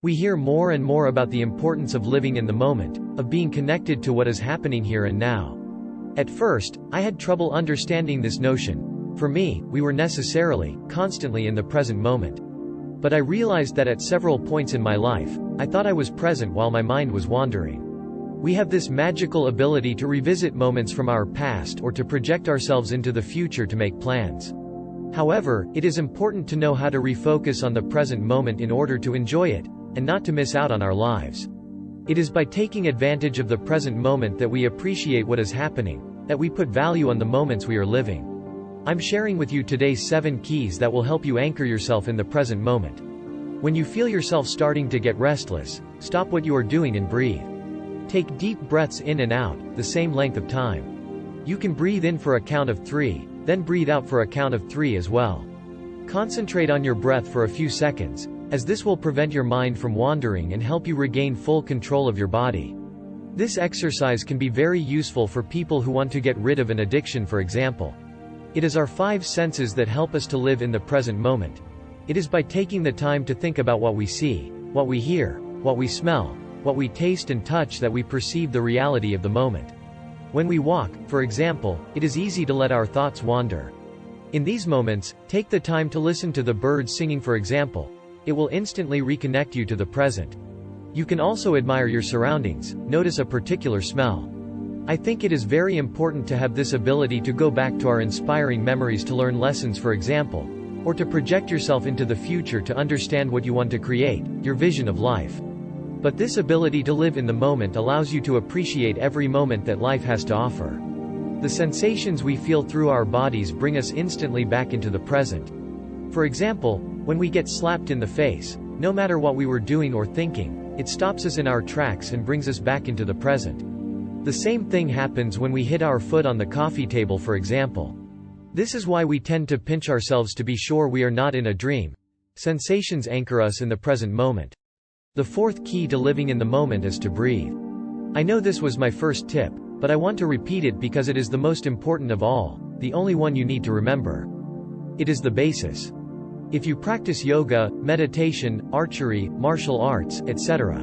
We hear more and more about the importance of living in the moment, of being connected to what is happening here and now. At first, I had trouble understanding this notion. For me, we were necessarily, constantly in the present moment. But I realized that at several points in my life, I thought I was present while my mind was wandering. We have this magical ability to revisit moments from our past or to project ourselves into the future to make plans. However, it is important to know how to refocus on the present moment in order to enjoy it, and not to miss out on our lives. It is by taking advantage of the present moment that we appreciate what is happening, that we put value on the moments we are living. I'm sharing with you today 7 keys that will help you anchor yourself in the present moment. When you feel yourself starting to get restless, stop what you are doing and breathe. Take deep breaths in and out, the same length of time. You can breathe in for a count of 3, then breathe out for a count of 3 as well. Concentrate on your breath for a few seconds, as this will prevent your mind from wandering and help you regain full control of your body. This exercise can be very useful for people who want to get rid of an addiction, for example. It is our 5 senses that help us to live in the present moment. It is by taking the time to think about what we see, what we hear, what we smell, what we taste and touch that we perceive the reality of the moment. When we walk, for example, it is easy to let our thoughts wander. In these moments, take the time to listen to the birds singing, for example. It will instantly reconnect you to the present. You can also admire your surroundings, notice a particular smell. I think it is very important to have this ability to go back to our inspiring memories to learn lessons, for example, or to project yourself into the future to understand what you want to create, your vision of life. But this ability to live in the moment allows you to appreciate every moment that life has to offer. The sensations we feel through our bodies bring us instantly back into the present. For example, when we get slapped in the face, no matter what we were doing or thinking, it stops us in our tracks and brings us back into the present. The same thing happens when we hit our foot on the coffee table, for example. This is why we tend to pinch ourselves to be sure we are not in a dream. Sensations anchor us in the present moment. The 4th key to living in the moment is to breathe. I know this was my first tip, but I want to repeat it because it is the most important of all, the only one you need to remember. It is the basis. If you practice yoga, meditation, archery, martial arts, etc.,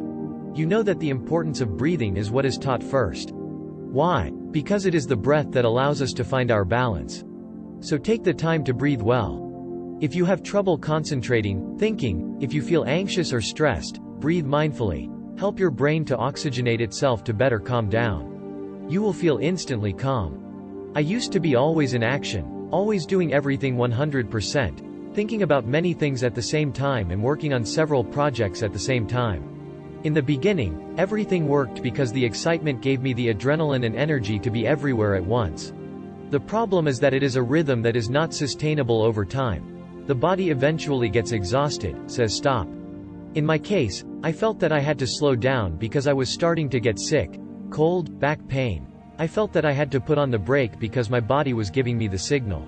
you know that the importance of breathing is what is taught first. Why? Because it is the breath that allows us to find our balance. So take the time to breathe well. If you have trouble concentrating, thinking, if you feel anxious or stressed, breathe mindfully. Help your brain to oxygenate itself to better calm down. You will feel instantly calm. I used to be always in action, always doing everything 100%. Thinking about many things at the same time and working on several projects at the same time. In the beginning, everything worked because the excitement gave me the adrenaline and energy to be everywhere at once. The problem is that it is a rhythm that is not sustainable over time. The body eventually gets exhausted, says stop. In my case, I felt that I had to slow down because I was starting to get sick, cold, back pain. I felt that I had to put on the brake because my body was giving me the signal.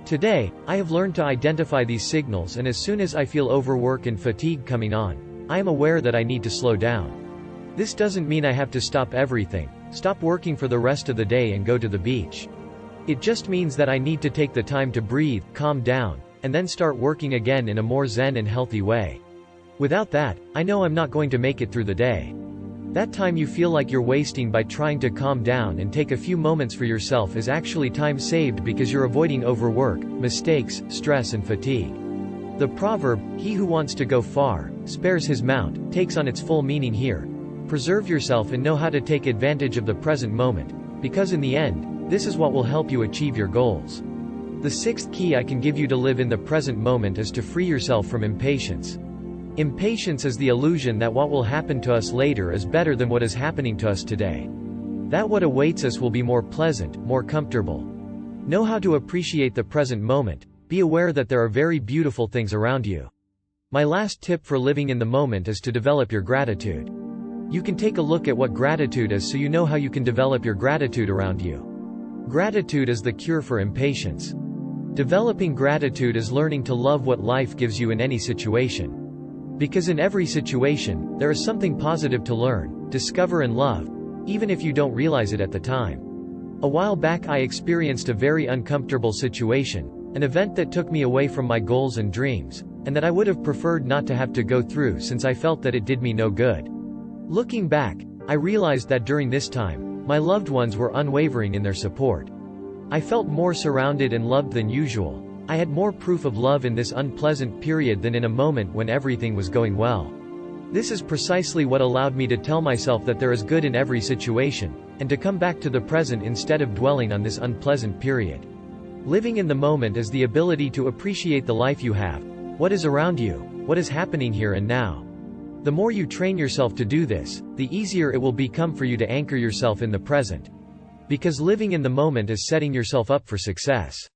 Today, I have learned to identify these signals, and as soon as I feel overwork and fatigue coming on, I am aware that I need to slow down. This doesn't mean I have to stop everything, stop working for the rest of the day and go to the beach. It just means that I need to take the time to breathe, calm down, and then start working again in a more zen and healthy way. Without that, I know I'm not going to make it through the day. That time you feel like you're wasting by trying to calm down and take a few moments for yourself is actually time saved because you're avoiding overwork, mistakes, stress and fatigue. The proverb, "He who wants to go far, spares his mount," takes on its full meaning here. Preserve yourself and know how to take advantage of the present moment, because in the end, this is what will help you achieve your goals. The 6th key I can give you to live in the present moment is to free yourself from impatience. Impatience is the illusion that what will happen to us later is better than what is happening to us today. That what awaits us will be more pleasant, more comfortable. Know how to appreciate the present moment. Be aware that there are very beautiful things around you. My last tip for living in the moment is to develop your gratitude. You can take a look at what gratitude is so you know how you can develop your gratitude around you. Gratitude is the cure for impatience. Developing gratitude is learning to love what life gives you in any situation. Because in every situation, there is something positive to learn, discover and love, even if you don't realize it at the time. A while back I experienced a very uncomfortable situation, an event that took me away from my goals and dreams, and that I would have preferred not to have to go through since I felt that it did me no good. Looking back, I realized that during this time, my loved ones were unwavering in their support. I felt more surrounded and loved than usual. I had more proof of love in this unpleasant period than in a moment when everything was going well. This is precisely what allowed me to tell myself that there is good in every situation, and to come back to the present instead of dwelling on this unpleasant period. Living in the moment is the ability to appreciate the life you have, what is around you, what is happening here and now. The more you train yourself to do this, the easier it will become for you to anchor yourself in the present. Because living in the moment is setting yourself up for success.